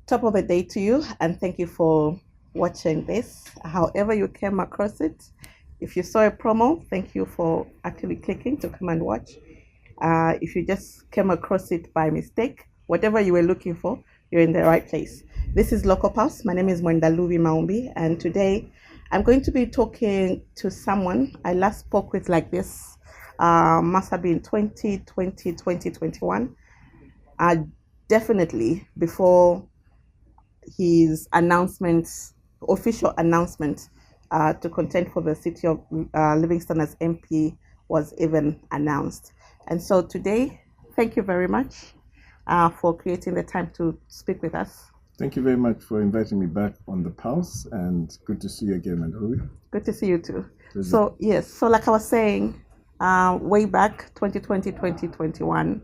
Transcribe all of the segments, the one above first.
Top of the day to you, and thank you for watching this. However, you came across it. If you saw a promo, thank you for actually clicking to come and watch. If you just came across it by mistake, whatever you were looking for, you're in the right place. This is Local Pulse. My name is Mwendaluvi Maumbi, and today I'm going to be talking to someone I last spoke with like this. Must have been 2020, 2021. Definitely before his official announcement to contend for the city of Livingstone as MP was even announced. And so today, thank you very much for creating the time to speak with us. Thank you very much for inviting me back on the Pulse, and good to see you again, Mandaluvi. Good to see you too. So like I was saying, way back 2020, 2021,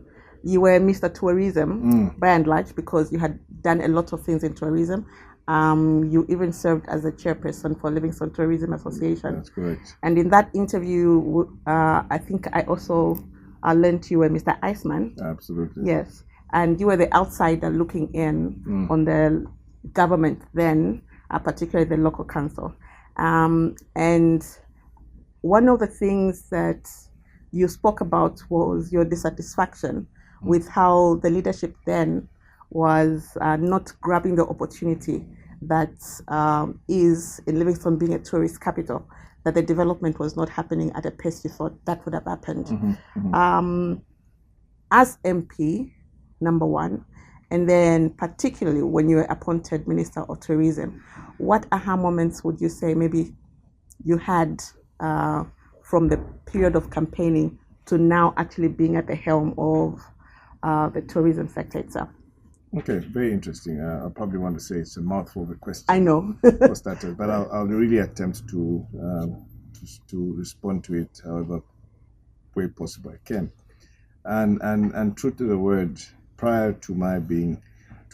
you were Mr. Tourism by and large because you had done a lot of things in tourism. You even served as a chairperson for Livingstone Tourism Association. That's correct. And in that interview, I think I also learned you were Mr. Iceman. Absolutely. Yes. And you were the outsider looking in on the government then, particularly the local council. And one of the things that you spoke about was your dissatisfaction with how the leadership then was not grabbing the opportunity that is in Livingstone being a tourist capital, that the development was not happening at a pace you thought that would have happened. As MP, number one, and then particularly when you were appointed Minister of Tourism, what aha moments would you say maybe you had from the period of campaigning to now actually being at the helm of the tourism sector itself? Okay, very interesting. I probably want to say it's a mouthful of a question. I know. For starters, but I'll really attempt to respond to it however way possible I can. And true to the word, prior to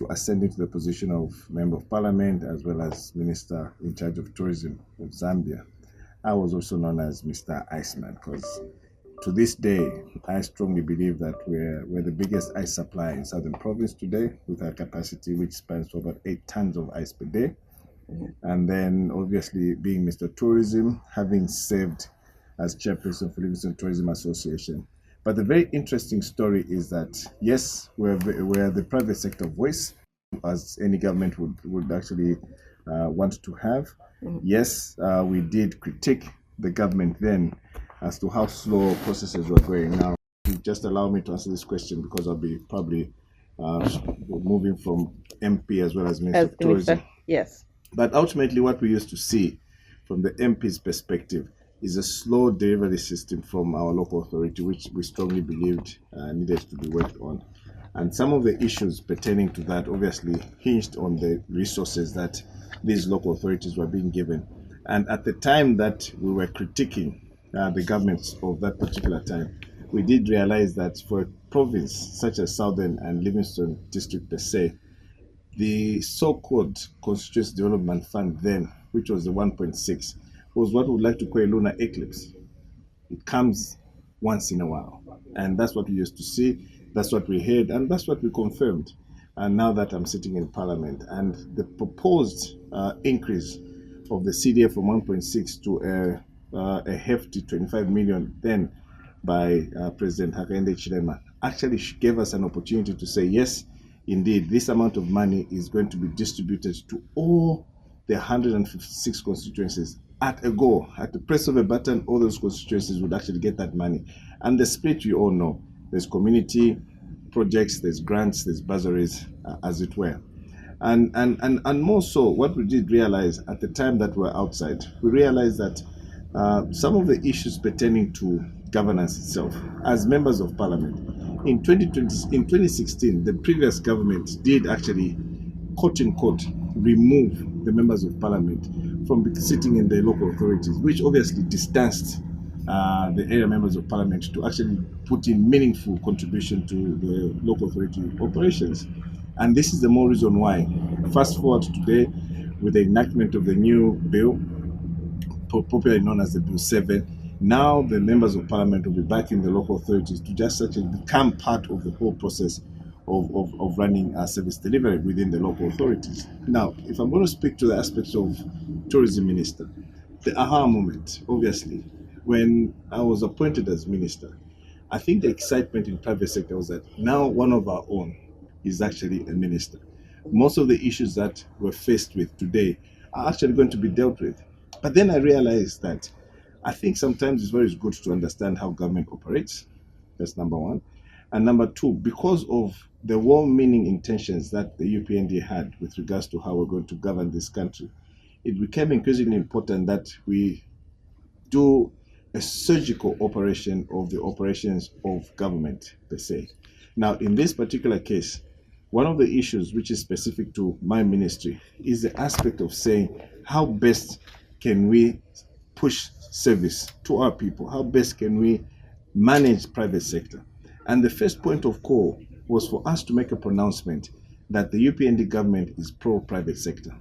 ascending to the position of Member of Parliament as well as Minister in charge of Tourism of Zambia, I was also known as Mr. Iceman because to this day, I strongly believe that we're the biggest ice supplier in Southern Province today, with our capacity which spans to about 8 tons of ice per day. And then obviously being Mr. Tourism, having served as chairperson for Livingstone Tourism Association. But the very interesting story is that, yes, we're the private sector voice, as any government would actually want to have. Yes, we did critique the government then as to how slow processes were going. Now, just allow me to answer this question because I'll be probably moving from MP as well as Minister of Tourism. Yes. But ultimately, what we used to see from the MP's perspective is a slow delivery system from our local authority, which we strongly believed needed to be worked on. And some of the issues pertaining to that obviously hinged on the resources that these local authorities were being given. And at the time that we were critiquing the governments of that particular time, we did realize that for a province such as Southern and Livingstone District per se, the so-called Constituency Development Fund then, which was the 1.6, was what we would like to call a lunar eclipse. It comes once in a while. And that's what we used to see, that's what we heard, and that's what we confirmed. And now that I'm sitting in Parliament, and the proposed increase of the CDF from 1.6 to a hefty 25 million then by President Hakainde Hichilema actually gave us an opportunity to say, yes, indeed, this amount of money is going to be distributed to all the 156 constituencies at a go. At the press of a button, all those constituencies would actually get that money. And the split you all know, there's community projects, there's grants, there's bursaries, as it were. And more so, what we did realize at the time that we were outside, we realized that some of the issues pertaining to governance itself, as members of Parliament, in 2016, the previous government did actually, quote unquote, remove the members of Parliament from sitting in the local authorities, which obviously distanced the area members of Parliament to actually put in meaningful contribution to the local authority operations. And this is the more reason why, fast forward to today, with the enactment of the new bill, popularly known as the Bill 7, now the members of Parliament will be back in the local authorities to just actually become part of the whole process of running service delivery within the local authorities. Now, if I'm going to speak to the aspects of tourism minister, the aha moment, obviously, when I was appointed as minister, I think the excitement in private sector was that now one of our own is actually a minister. Most of the issues that we're faced with today are actually going to be dealt with. But then I realized that I think sometimes it's very good to understand how government operates. That's number one. And number two, because of the well-meaning intentions that the UPND had with regards to how we're going to govern this country, it became increasingly important that we do a surgical operation of the operations of government per se. Now, in this particular case, one of the issues which is specific to my ministry is the aspect of saying how best can we push service to our people? How best can we manage private sector? And the first point of call was for us to make a pronouncement that the UPND government is pro-private sector.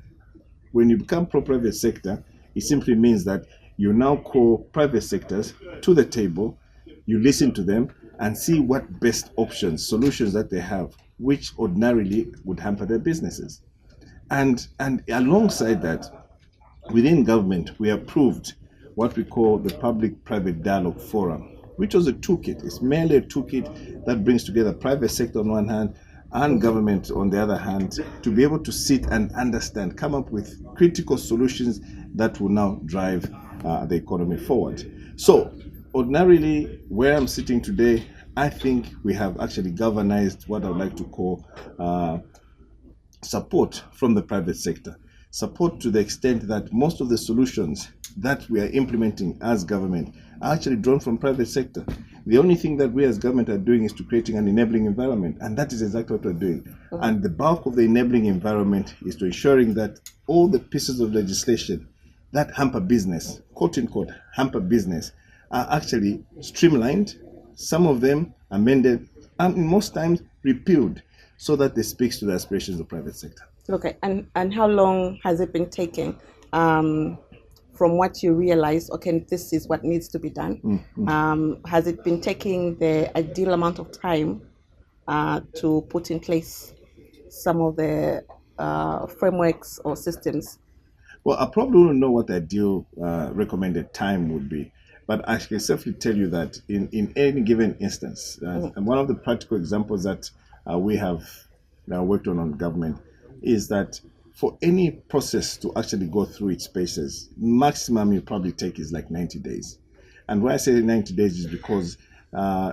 When you become pro-private sector, it simply means that you now call private sectors to the table, you listen to them and see what best options, solutions that they have, which ordinarily would hamper their businesses. And alongside that, within government, we approved what we call the Public-Private Dialogue Forum, which was a toolkit. It's merely a toolkit that brings together private sector on one hand and government on the other hand to be able to sit and understand, come up with critical solutions that will now drive the economy forward. So ordinarily, where I'm sitting today, I think we have actually galvanized what I would like to call support from the private sector. Support to the extent that most of the solutions that we are implementing as government are actually drawn from private sector. The only thing that we as government are doing is to creating an enabling environment, and that is exactly what we're doing. And the bulk of the enabling environment is to ensuring that all the pieces of legislation that hamper business, quote unquote, hamper business, are actually streamlined, some of them amended, and most times repealed, so that they speaks to the aspirations of private sector. Okay, and how long has it been taking from what you realize, okay, this is what needs to be done? Has it been taking the ideal amount of time to put in place some of the frameworks or systems? Well, I probably don't know what the ideal recommended time would be, but I can safely tell you that in any given instance, and one of the practical examples that we have worked on government is that for any process to actually go through its paces, maximum you probably take is like 90 days. And why I say 90 days is because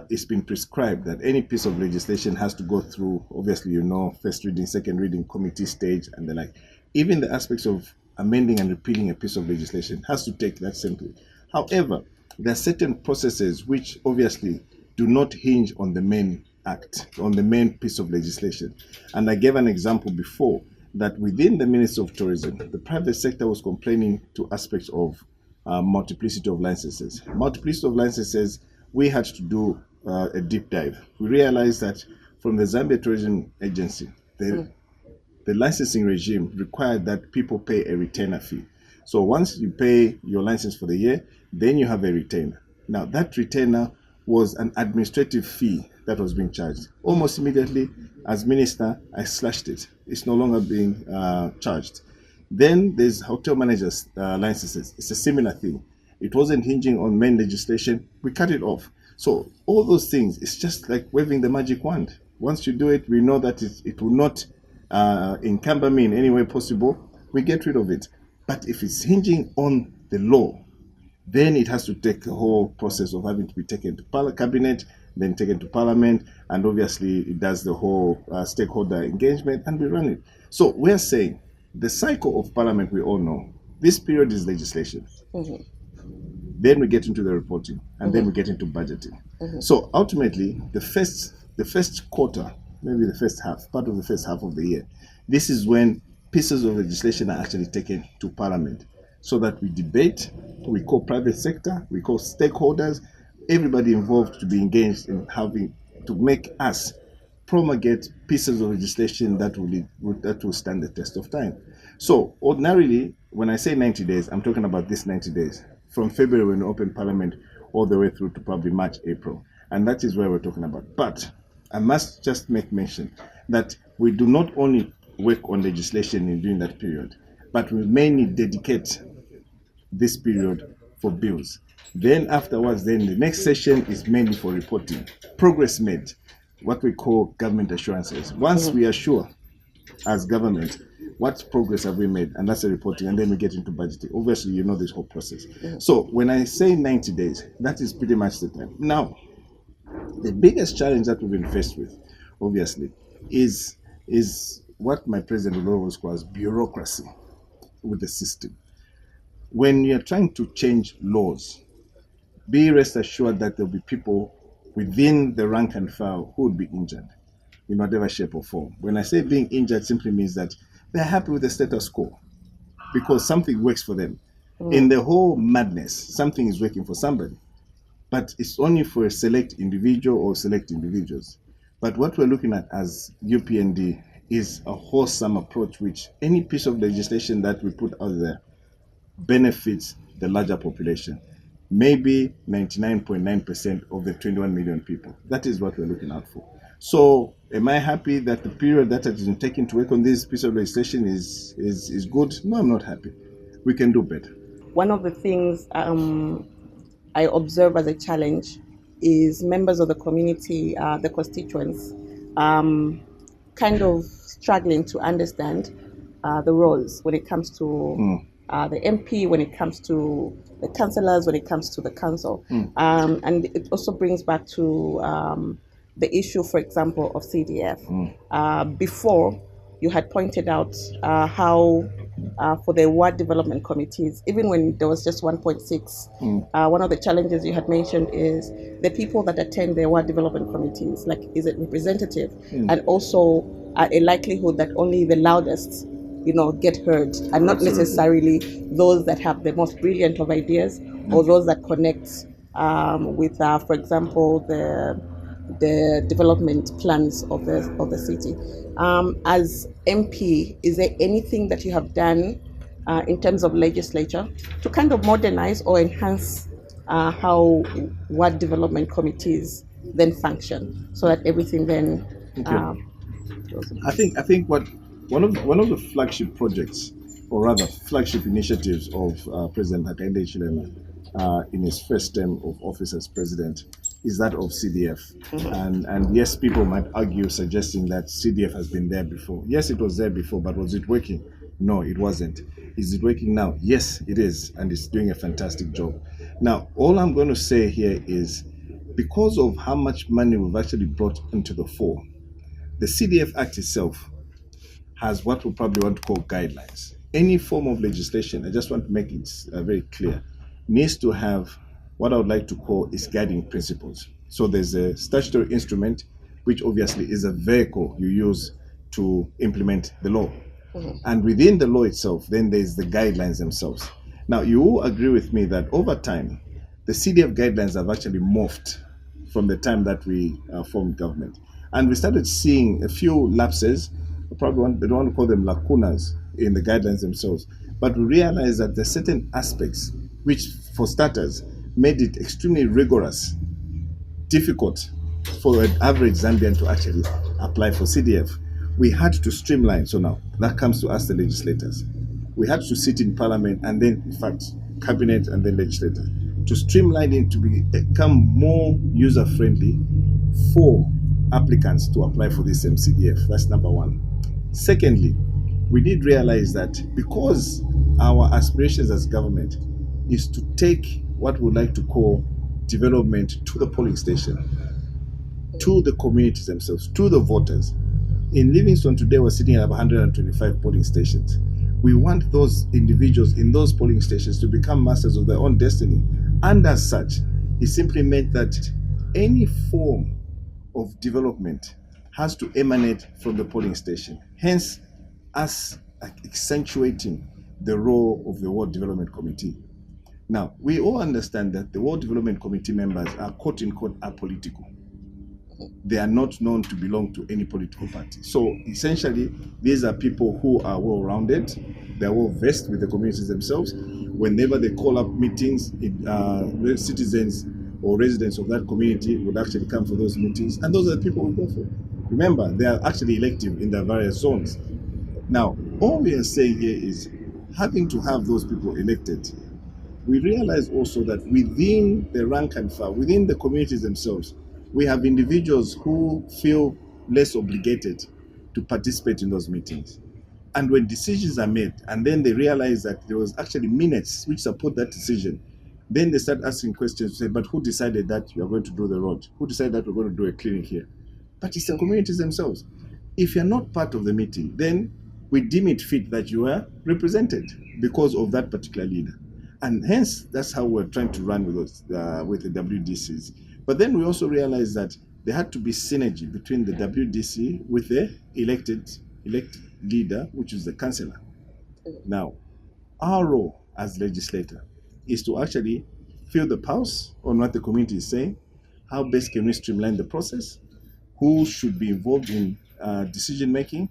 it's been prescribed that any piece of legislation has to go through, obviously, first reading, second reading, committee stage, and the like. Even the aspects of amending and repealing a piece of legislation has to take that simply. However, there are certain processes which obviously do not hinge on the main act, on the main piece of legislation. And I gave an example before that within the Ministry of Tourism, the private sector was complaining to aspects of multiplicity of licenses. Multiplicity of licenses, we had to do a deep dive. We realized that from the Zambia Tourism Agency, the licensing regime required that people pay a retainer fee. So once you pay your license for the year, then you have a retainer. Now that retainer was an administrative fee that was being charged. Almost immediately, as minister, I slashed it. It's no longer being charged. Then there's hotel managers' licenses. It's a similar thing. It wasn't hinging on main legislation. We cut it off. So all those things, it's just like waving the magic wand. Once you do it, we know that it will not encumber me in any way possible. We get rid of it. But if it's hinging on the law, then it has to take a whole process of having to be taken to cabinet, then taken to parliament, and obviously it does the whole stakeholder engagement, and we run it. So we're saying the cycle of parliament, we all know, this period is legislation. Then we get into the reporting, and then we get into budgeting. So ultimately, the first quarter, maybe the first half, part of the first half of the year, this is when pieces of legislation are actually taken to parliament, so that we debate, we call private sector, we call stakeholders, everybody involved to be engaged in having to make us promulgate pieces of legislation that will stand the test of time. So ordinarily, when I say 90 days, I'm talking about this 90 days, from February when we open parliament all the way through to probably March, April. And that is where we're talking about. But I must just make mention that we do not only work on legislation during that period, but we mainly dedicate this period for bills. Then afterwards, then the next session is mainly for reporting, progress made, what we call government assurances. Once we are sure as government what progress have we made, and that's the reporting, and then we get into budgeting. Obviously, you know this whole process. So when I say 90 days, that is pretty much the time. Now, the biggest challenge that we've been faced with, obviously, is what my president will always call bureaucracy with the system. When you're trying to change laws, be rest assured that there'll be people within the rank and file who would be injured in whatever shape or form. When I say being injured, simply means that they're happy with the status quo because something works for them. In the whole madness, something is working for somebody, but it's only for a select individual or select individuals. But what we're looking at as UPND is a wholesome approach, which any piece of legislation that we put out there benefits the larger population. Maybe 99.9% of the 21 million people. That is what we're looking out for. So am I happy that the period that has been taken to work on this piece of legislation is good? No, I'm not happy. We can do better. One of the things I observe as a challenge is members of the community, the constituents, kind of struggling to understand the roles when it comes to the MP, when it comes to the councillors, when it comes to the council. And it also brings back to the issue, for example, of CDF. Before, you had pointed out how for the ward development committees, even when there was just 1.6, one of the challenges you had mentioned is the people that attend the ward development committees, like, is it representative? And also a likelihood that only the loudest get heard, and not necessarily those that have the most brilliant of ideas or those that connect with, for example, the development plans of the city. As MP, is there anything that you have done in terms of legislature to kind of modernize or enhance how ward development committees then function, so that everything then? I think what one of the flagship projects, or rather flagship initiatives of President Hakainde Hichilema in his first term of office as president is that of CDF. And yes, people might argue suggesting that CDF has been there before. Yes, it was there before, but was it working? No, it wasn't. Is it working now? Yes, it is, and it's doing a fantastic job. Now, all I'm going to say here is, because of how much money we've actually brought into the fore, the CDF Act itself has what we probably want to call guidelines. Any form of legislation, I just want to make it very clear, needs to have what I would like to call its guiding principles. So there's a statutory instrument, which obviously is a vehicle you use to implement the law. And within the law itself, then there's the guidelines themselves. Now, you will agree with me that over time, the CDF guidelines have actually morphed from the time that we formed government. And we started seeing a few lapses. They don't want to call them lacunas in the guidelines themselves, but we realized that there are certain aspects which, for starters, made it extremely rigorous, difficult for an average Zambian to actually apply for CDF. We had to streamline. So now that comes to us, the legislators. We had to sit in parliament and then, in fact, cabinet and then legislators, to streamline it to become more user-friendly for applicants to apply for this CDF. That's number one. Secondly, we did realize that because our aspirations as government is to take what we like to call development to the polling station, to the communities themselves, to the voters. In Livingstone today, we're sitting at 125 polling stations. We want those individuals in those polling stations to become masters of their own destiny. And as such, it simply meant that any form of development has to emanate from the polling station. Hence, us accentuating the role of the Ward Development Committee. Now, we all understand that the Ward Development Committee members are quote-unquote apolitical. They are not known to belong to any political party. So essentially, these are people who are well-rounded, they're well-versed with the communities themselves. Whenever they call up meetings, citizens or residents of that community would actually come for those meetings, and those are the people we go for. Remember, they are actually elective in their various zones. Now, all we are saying here is, having to have those people elected, we realize also that within the rank and file, within the communities themselves, we have individuals who feel less obligated to participate in those meetings. And when decisions are made, and then they realize that there was actually minutes which support that decision, then they start asking questions, say, but who decided that you are going to do the road? Who decided that we're going to do a clinic here? But it's the communities themselves. If you're not part of the meeting, then we deem it fit that you are represented because of that particular leader. And hence, that's how we're trying to run with the WDCs. But then we also realized that there had to be synergy between the WDC with the elected leader, which is the councillor. Now, our role as legislator is to actually feel the pulse on what the community is saying, how best can we streamline the process, who should be involved in decision making,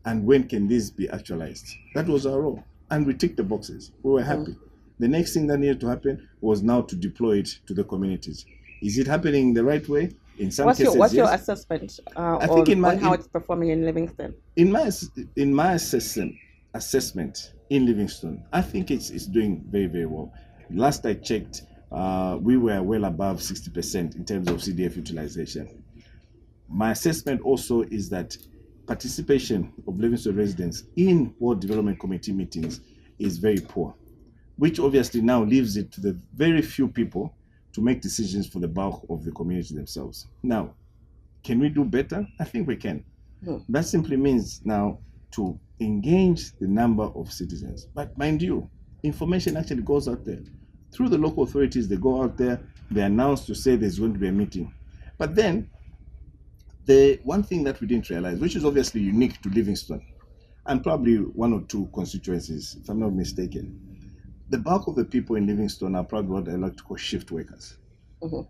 and when can this be actualized. That was our role, and we ticked the boxes. We were happy. The next thing that needed to happen was now to deploy it to the communities. Is it happening the right way? In some cases, what's your yes. assessment on how it's performing in Livingstone? In my assessment in Livingstone, I think it's doing very, very well. Last I checked, we were well above 60% in terms of CDF utilization. My assessment also is that participation of Livingstone residents in World Development Committee meetings is very poor, which obviously now leaves it to the very few people to make decisions for the bulk of the community themselves. Now, can we do better? I think we can. That simply means now to engage the number of citizens. But mind you, information actually goes out there. Through the local authorities, they go out there, they announce to say there's going to be a meeting. But then, the one thing that we didn't realize, which is obviously unique to Livingstone, and probably one or two constituencies, if I'm not mistaken, the bulk of the people in Livingstone are probably what I like to call shift workers.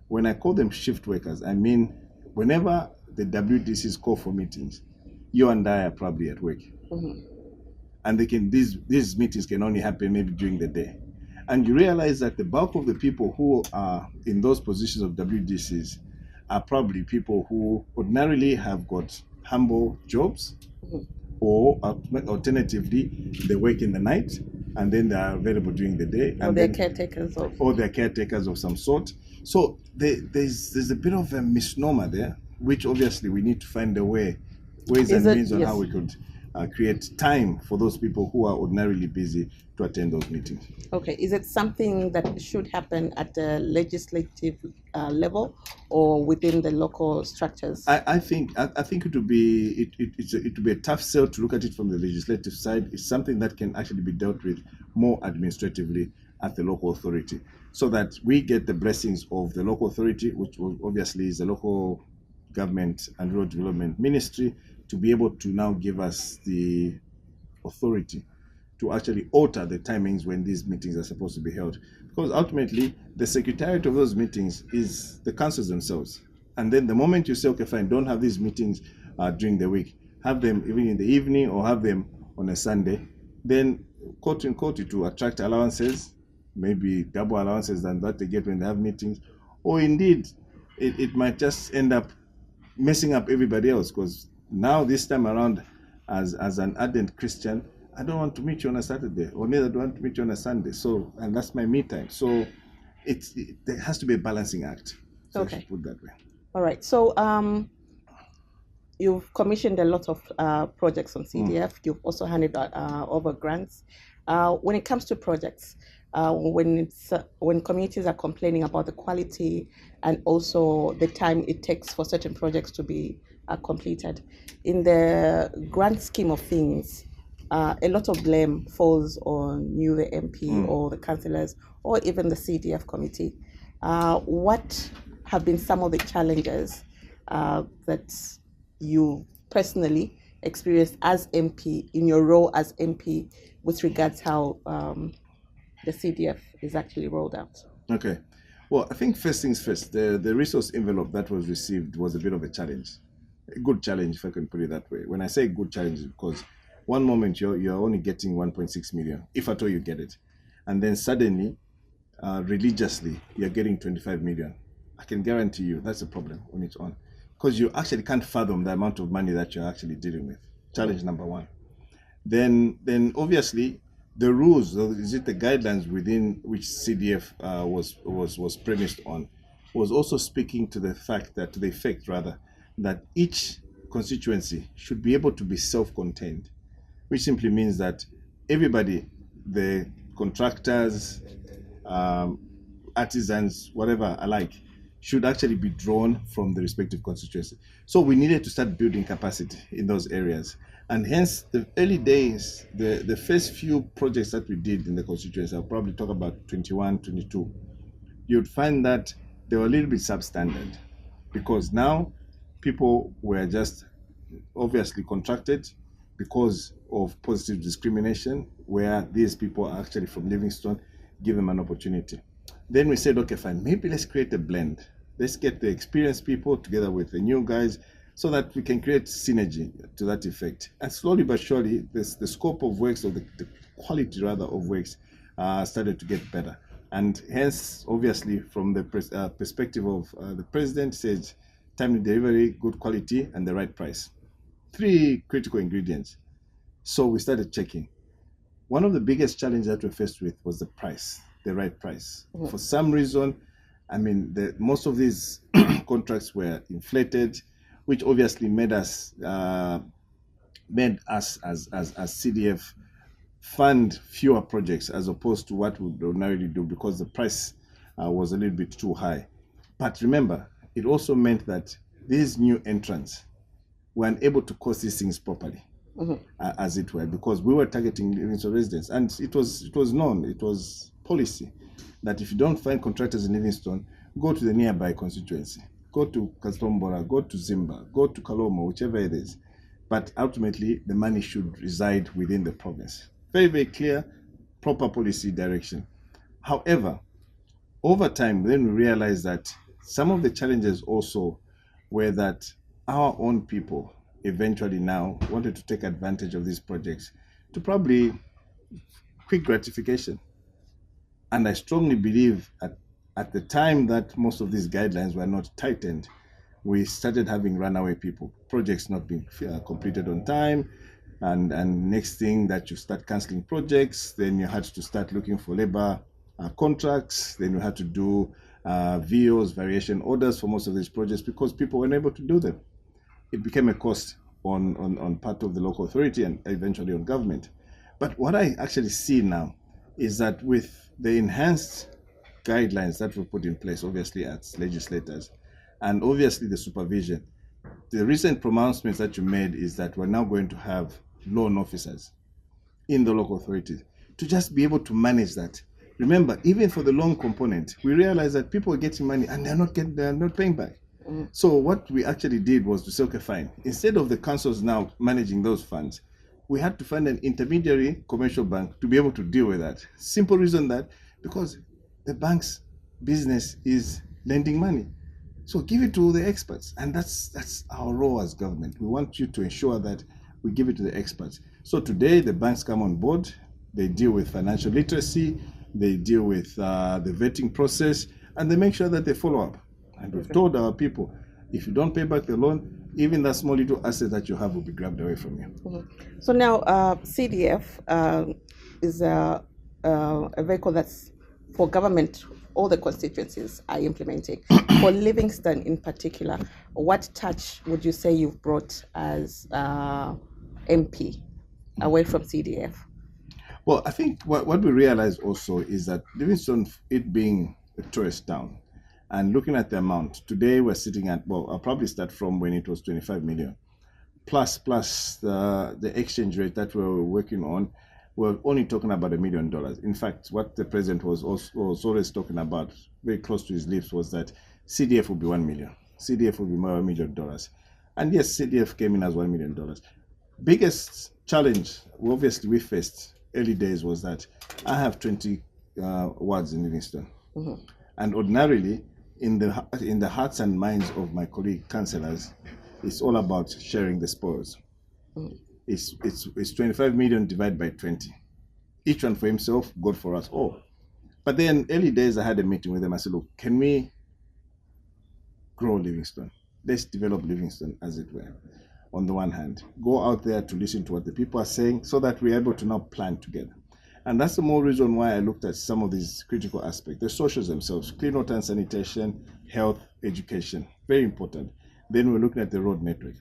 When I call them shift workers, I mean whenever the WDCs call for meetings, you and I are probably at work. And these meetings can only happen maybe during the day. And you realize that the bulk of the people who are in those positions of WDCs are probably people who ordinarily have got humble jobs, or alternatively, they work in the night and then they are available during the day. Or they're caretakers of some sort. So there's a bit of a misnomer there, which obviously we need to find a ways and means on how we could create time for those people who are ordinarily busy to attend those meetings. Okay, is it something that should happen at the legislative level or within the local structures? I think it would be it would be a tough sell to look at it from the legislative side. It's something that can actually be dealt with more administratively at the local authority, so that we get the blessings of the local authority, which obviously is the local government and rural development ministry, to be able to now give us the authority to actually alter the timings when these meetings are supposed to be held. Because ultimately, the secretariat of those meetings is the councils themselves. And then the moment you say, okay, fine, don't have these meetings during the week, have them even in the evening or have them on a Sunday, then quote unquote, it will attract allowances, maybe double allowances than that they get when they have meetings. Or indeed, it might just end up messing up everybody else, because now this time around, as an ardent Christian, I don't want to meet you on a Saturday, or neither do I want to meet you on a Sunday. So, and that's my me time. So, there has to be a balancing act. So Okay. I should put that way. All right. So, you've commissioned a lot of projects on CDF. You've also handed over grants. When it comes to projects, when communities are complaining about the quality and also the time it takes for certain projects to be completed, in the grand scheme of things, a lot of blame falls on you, the MP, or the councillors, or even the CDF committee. What have been some of the challenges that you personally experienced as MP, in your role as MP, with regards how the CDF is actually rolled out? Okay. Well, I think first things first, the resource envelope that was received was a bit of a challenge. A good challenge, if I can put it that way. When I say good challenge, it's because one moment you're only getting 1.6 million, if at all you get it. And then suddenly, religiously, you're getting 25 million. I can guarantee you that's a problem when it's on, because you actually can't fathom the amount of money that you're actually dealing with. Challenge number one. Then obviously the rules, or is it the guidelines within which CDF was premised on, was also speaking to the fact that, to the effect rather, that each constituency should be able to be self-contained, which simply means that everybody, the contractors, artisans, whatever alike, should actually be drawn from the respective constituency. So we needed to start building capacity in those areas. And hence, the early days, the first few projects that we did in the constituency, I'll probably talk about 21, 22, you'd find that they were a little bit substandard, because now people were just obviously contracted because of positive discrimination, where these people are actually from Livingstone, give them an opportunity. Then we said, okay, fine, maybe let's create a blend. Let's get the experienced people together with the new guys, so that we can create synergy to that effect. And slowly but surely, the scope of works, or the quality rather of works, started to get better. And hence, obviously, from the perspective of the president, says timely delivery, good quality, and the right price. 3 critical ingredients. So we started checking. One of the biggest challenges that we're faced with was the price, the right price. Mm-hmm. For some reason, I mean, most of these contracts were inflated, which obviously made us as CDF fund fewer projects as opposed to what we would ordinarily do, because the price was a little bit too high. But remember, it also meant that these new entrants were unable to cost these things properly, as it were, because we were targeting Livingstone residents, and it was known, it was policy, that if you don't find contractors in Livingstone, go to the nearby constituency. Go to Kastombora, go to Zimba, go to Kalomo, whichever it is. But ultimately, the money should reside within the province. Very, very clear, proper policy direction. However, over time, then we realized that some of the challenges also were that our own people eventually now wanted to take advantage of these projects to probably quick gratification. And I strongly believe at the time that most of these guidelines were not tightened, we started having runaway people, projects not being completed on time, and next thing that you start cancelling projects, then you had to start looking for labor contracts, then you had to do VOs, variation orders for most of these projects, because people were unable to do them. It became a cost on part of the local authority and eventually on government. But what I actually see now is that with the enhanced guidelines that were put in place, obviously as legislators, and obviously the supervision, the recent pronouncements that you made is that we're now going to have loan officers in the local authorities to just be able to manage that. Remember, even for the loan component, we realized that people are getting money and they're not paying back. So what we actually did was to say, okay, fine. Instead of the councils now managing those funds, we had to find an intermediary commercial bank to be able to deal with that. Simple reason that, because the bank's business is lending money. So give it to the experts. And that's our role as government. We want you to ensure that we give it to the experts. So today the banks come on board, they deal with financial literacy, they deal with the vetting process, and they make sure that they follow up. And we've told our people, if you don't pay back the loan, even that small little asset that you have will be grabbed away from you. So now CDF is a vehicle that's for government. All the constituencies are implementing. For Livingstone in particular, what touch would you say you've brought as MP away from CDF? Well, I think what we realize also is that Livingstone, it being a tourist town, and looking at the amount, today we're sitting at, well, I'll probably start from when it was 25 million, plus the exchange rate that we're working on, we're only talking about $1 million. In fact, what the president was always talking about, very close to his lips, was that CDF will be 1 million. CDF will be more $1 million. And yes, CDF came in as $1 million. Biggest challenge, obviously, we faced early days was that I have 20 wards in Livingstone. And ordinarily, in the hearts and minds of my colleague councillors, it's all about sharing the spoils. It's 25 million divided by 20. Each one for himself, God for us all. But then early days, I had a meeting with them. I said, look, can we grow Livingstone. Let's develop Livingstone, as it were. On the one hand, go out there to listen to what the people are saying so that we're able to now plan together. And that's the more reason why I looked at some of these critical aspects, the socials themselves, clean water and sanitation, health, education, very important. Then we're looking at the road network.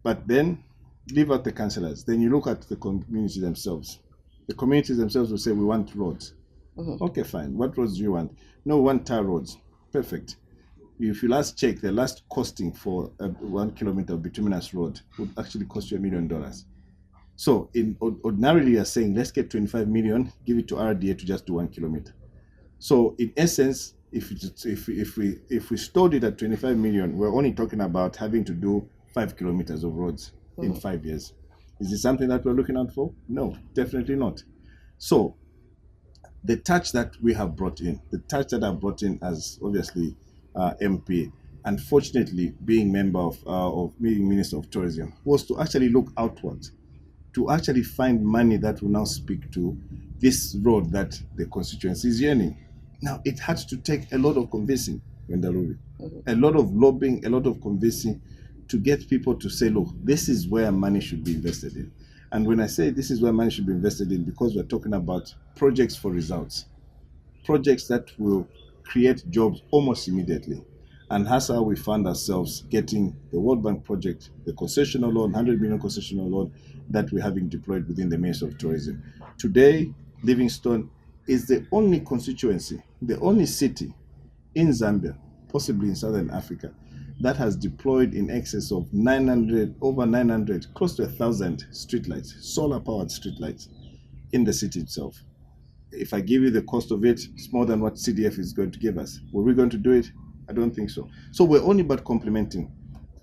But then leave out the councillors. Then you look at the community themselves. The communities themselves will say, we want roads. Okay, fine. What roads do you want? No, we want tar roads. Perfect. If you last check, the last costing for a 1 kilometer of bituminous road would actually cost you $1 million. So ordinarily you're saying, let's get 25 million, give it to RDA to just do 1 kilometer. So in essence, if we stored it at 25 million, we're only talking about having to do 5 kilometers of roads in 5 years. Is this something that we're looking out for? No, definitely not. So the touch that we have brought in, the touch that I've brought in as obviously MP, unfortunately being member of being Minister of Tourism, was to actually look outwards, to actually find money that will now speak to this road that the constituency is yearning. Now, it had to take a lot of convincing, a lot of lobbying, a lot of convincing to get people to say, look, this is where money should be invested in. And when I say this is where money should be invested in, because we're talking about projects for results, projects that will create jobs almost immediately. And that's how we found ourselves getting the World Bank project, the concessional loan, 100 million concessional loan that we're having deployed within the Ministry of Tourism. Today, Livingstone is the only constituency, the only city in Zambia, possibly in Southern Africa, that has deployed in excess of 900, over 900, close to 1,000 streetlights, solar-powered streetlights in the city itself. If I give you the cost of it, it's more than what CDF is going to give us. Were we going to do it? I don't think so. So we're only but complementing.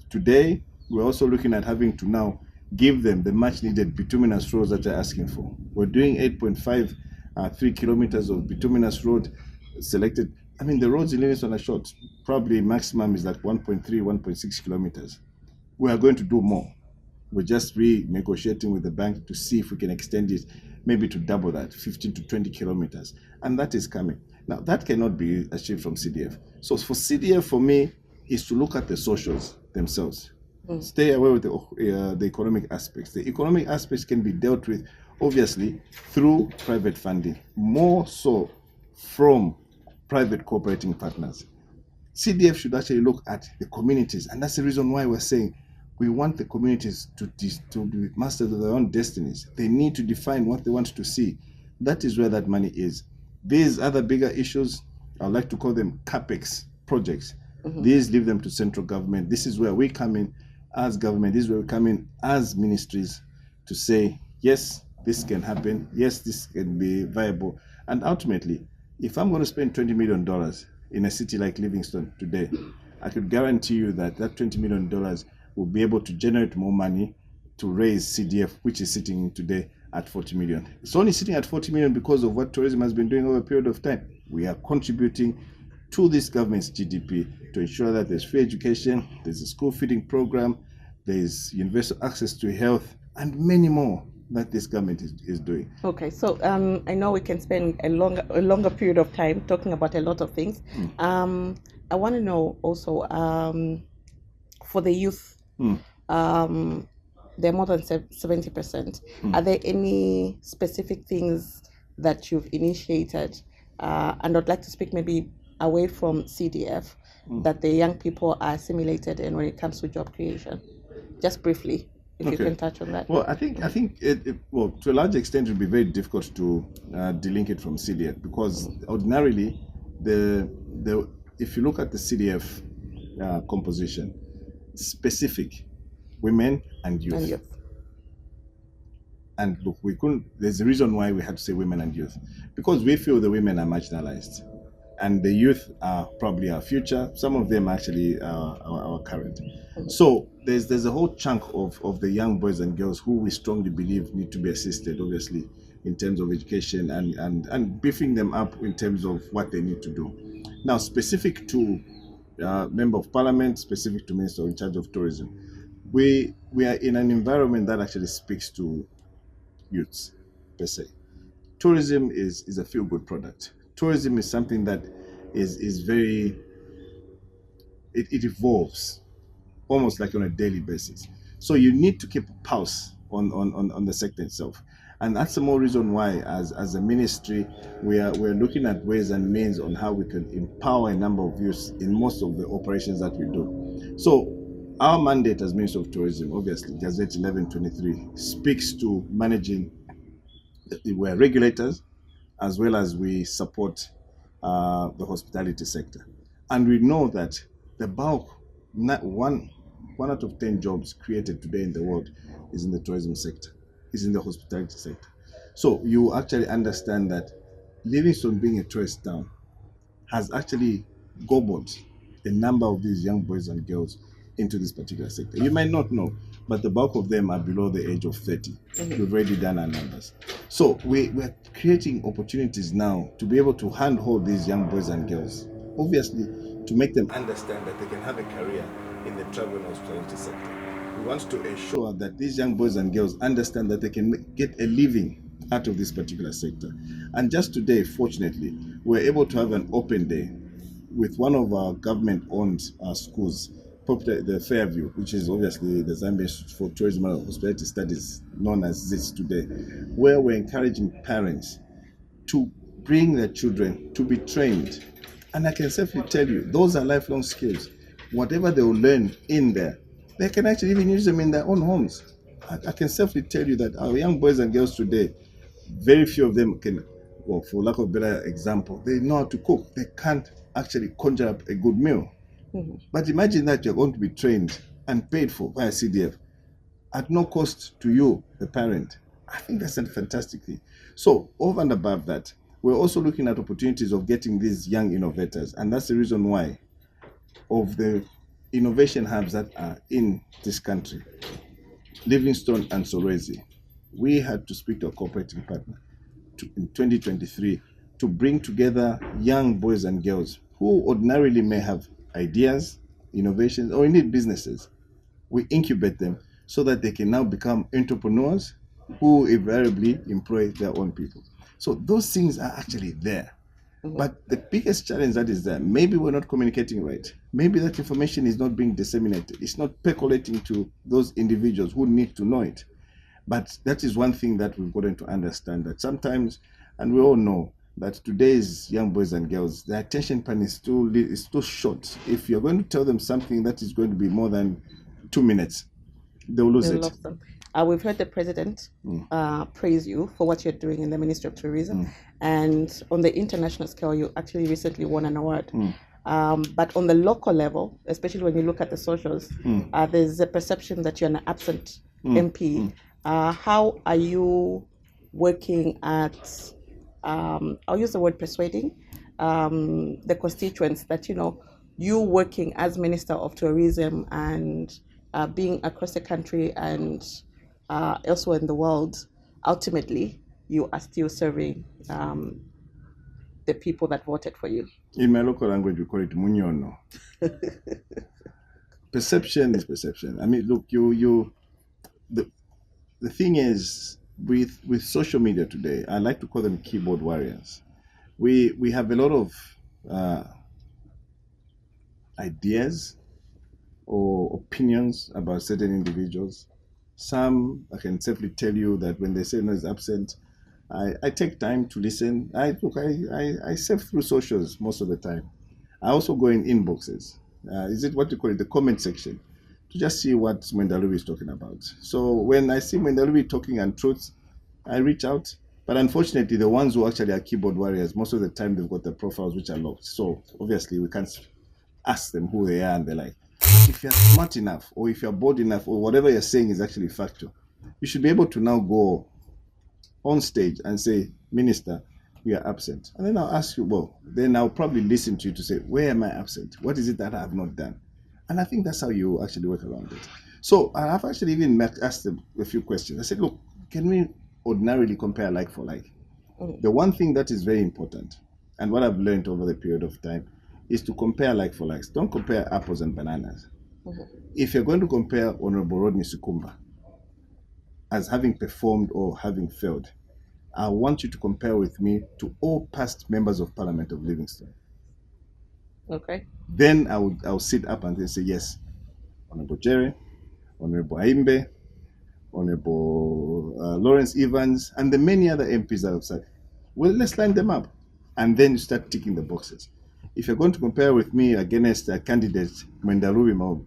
Today, we're also looking at having to now give them the much needed bituminous roads that they're asking for. We're doing 8.53 kilometers of bituminous road selected. I mean, the roads in Livingstone are short. Probably maximum is like 1.3, 1.6 kilometers. We are going to do more. We're just renegotiating with the bank to see if we can extend it, maybe to double that, 15 to 20 kilometers. And that is coming. Now, that cannot be achieved from CDF. So for CDF, for me, is to look at the socials themselves. Stay away with the economic aspects. The economic aspects can be dealt with, obviously, through private funding, more so from private cooperating partners. CDF should actually look at the communities, and that's the reason why we're saying we want the communities to be masters of their own destinies. They need to define what they want to see. That is where that money is. These other bigger issues, I like to call them capex projects. These leave them to central government. This is where we come in as government. This is where we come in as ministries to say, yes, this can happen. Yes, this can be viable. And ultimately, if I'm going to spend $20 million in a city like Livingstone today, I could guarantee you that that $20 million will be able to generate more money to raise CDF, which is sitting today at 40 million. It's only sitting at 40 million because of what tourism has been doing over a period of time. We are contributing to this government's GDP to ensure that there's free education, there's a school feeding program, there's universal access to health, and many more that this government is doing. Okay, so I know we can spend a longer period of time talking about a lot of things. I want to know also for the youth, they're more than 70%. Are there any specific things that you've initiated? And I'd like to speak maybe away from CDF, that the young people are assimilated in when it comes to job creation. Just briefly, if you can touch on that. Well, I think well, to a large extent, it would be very difficult to delink it from CDF because ordinarily, if you look at the CDF composition, specific women and youth. And look, there's a reason why we had to say women and youth, because we feel the women are marginalized and the youth are probably our future. Some of them actually are our current. So there's a whole chunk of the young boys and girls who we strongly believe need to be assisted, obviously, in terms of education and beefing them up in terms of what they need to do. Now, specific to Member of Parliament, specific to Minister in charge of tourism, we are in an environment that actually speaks to youths per se. Tourism is a feel-good product. Tourism is something that is very it evolves almost like on a daily basis. So you need to keep a pulse on the sector itself. And that's the more reason why, as a ministry, we're looking at ways and means on how we can empower a number of youths in most of the operations that we do. So our mandate as Minister of Tourism, obviously, Gazette 1123, speaks to managing. We're regulators, as well as we support the hospitality sector. And we know that the bulk, not one out of 10 jobs created today in the world is in the tourism sector, is in the hospitality sector. So you actually understand that Livingstone, being a tourist town, has actually gobbled a number of these young boys and girls into this particular sector. You might not know, but the bulk of them are below the age of 30. We've already done our numbers. So we're creating opportunities now to be able to handhold these young boys and girls, obviously to make them understand that they can have a career in the travel and hospitality sector. We want to ensure that these young boys and girls understand that they can get a living out of this particular sector. And just today, fortunately, we're able to have an open day with one of our government-owned schools, the Fairview, which is obviously the Zambia Institute for Tourism and Hospitality Studies, known as ZIS today, where we're encouraging parents to bring their children to be trained. And I can safely tell you, those are lifelong skills. Whatever they will learn in there, they can actually even use them in their own homes. I can safely tell you that our young boys and girls today, very few of them can, well, for lack of a better example, they know how to cook. They can't actually conjure up a good meal. But imagine that you're going to be trained and paid for by a CDF at no cost to you, the parent. I think that's a fantastic thing. So over and above that, we're also looking at opportunities of getting these young innovators. And that's the reason why of the innovation hubs that are in this country, Livingstone and Solwezi, we had to speak to a cooperating partner in 2023 to bring together young boys and girls who ordinarily may have ideas, innovations, or indeed businesses. We incubate them so that they can now become entrepreneurs who invariably employ their own people. So those things are actually there. But the biggest challenge that is there, maybe we're not communicating right. Maybe that information is not being disseminated. It's not percolating to those individuals who need to know it. But that is one thing that we've gotten to understand, that sometimes, and we all know, that today's young boys and girls, their attention span is too short. If you're going to tell them something that is going to be more than 2 minutes, they'll lose it. Love them. We've heard the president praise you for what you're doing in the Ministry of Tourism. And on the international scale, you actually recently won an award. But on the local level, especially when you look at the socials, there's a perception that you're an absent MP. How are you working at, I'll use the word persuading, the constituents that, you working as Minister of Tourism and being across the country and elsewhere in the world, ultimately, you are still serving the people that voted for you? In my local language, we call it munyono. Perception is perception. I mean, look, the thing is, with social media today, I like to call them keyboard warriors. We have a lot of ideas or opinions about certain individuals. Some, I can safely tell you that when they say no is absent, I take time to listen. I surf through socials most of the time. I also go in inboxes. Is it what you call it, the comment section, to just see what Mwendalubi is talking about. So when I see Mwendalubi talking untruths, I reach out. But unfortunately, the ones who actually are keyboard warriors, most of the time they've got their profiles which are locked. So obviously we can't ask them who they are, and they're like, if you're smart enough, or if you're bold enough, or whatever you're saying is actually factual, you should be able to now go on stage and say, Minister, we are absent. And then I'll ask you, well, then I'll probably listen to you to say, where am I absent? What is it that I have not done? And I think that's how you actually work around it. So I've actually even asked them a few questions. I said, look, can we ordinarily compare like for like? The one thing that is very important, and what I've learned over the period of time, is to compare like for likes. Don't compare apples and bananas. If you're going to compare Honorable Rodney Sukumba as having performed or having failed, I want you to compare with me to all past members of Parliament of Livingstone. Okay. Then I'll sit up and then say, yes, Honorable Jerry, Honorable Aimbe, Honorable Lawrence Evans, and the many other MPs that have said, well, let's line them up. And then you start ticking the boxes. If you're going to compare with me against a candidate, Mwendarubi Maobi,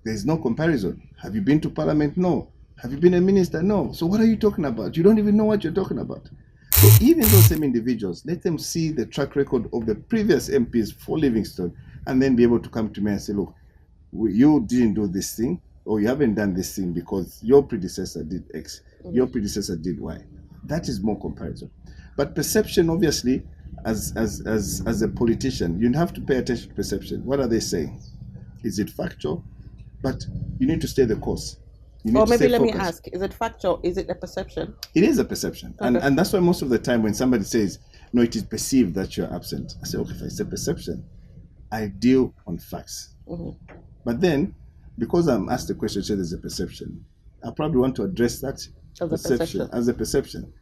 there's no comparison. Have you been to Parliament? No. Have you been a minister? No. So what are you talking about? You don't even know what you're talking about. So even those same individuals, let them see the track record of the previous MPs for Livingstone and then be able to come to me and say, look, you didn't do this thing, or you haven't done this thing because your predecessor did X, your predecessor did Y. That is more comparison. But perception, obviously, as a politician, you have to pay attention to perception. What are they saying? Is it factual? But you need to stay the course. Or maybe let me ask, is it factual? Is it a perception? It is a perception. Okay. And that's why most of the time when somebody says, no, it is perceived that you're absent, I say, okay, if it's a perception, I deal on facts. Mm-hmm. But then, because I'm asked the question, say there's a perception, I probably want to address that as a perception.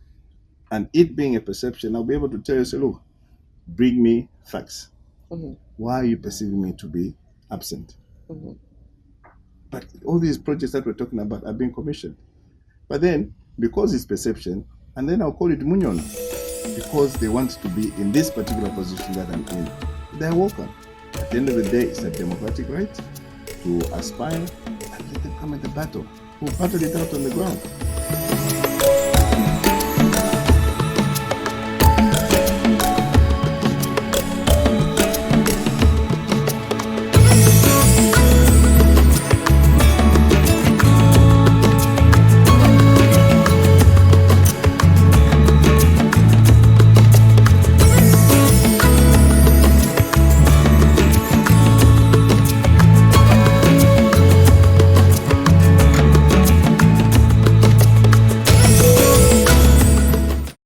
And it being a perception, I'll be able to tell you, say, look, bring me facts. Mm-hmm. Why are you perceiving me to be absent? Mm-hmm. But all these projects that we're talking about are being commissioned. But then, because it's perception, and then I'll call it Munyon, because they want to be in this particular position that I'm in, they're welcome. At the end of the day, it's a democratic right to aspire and let them come at the battle. We'll battle it out on the ground.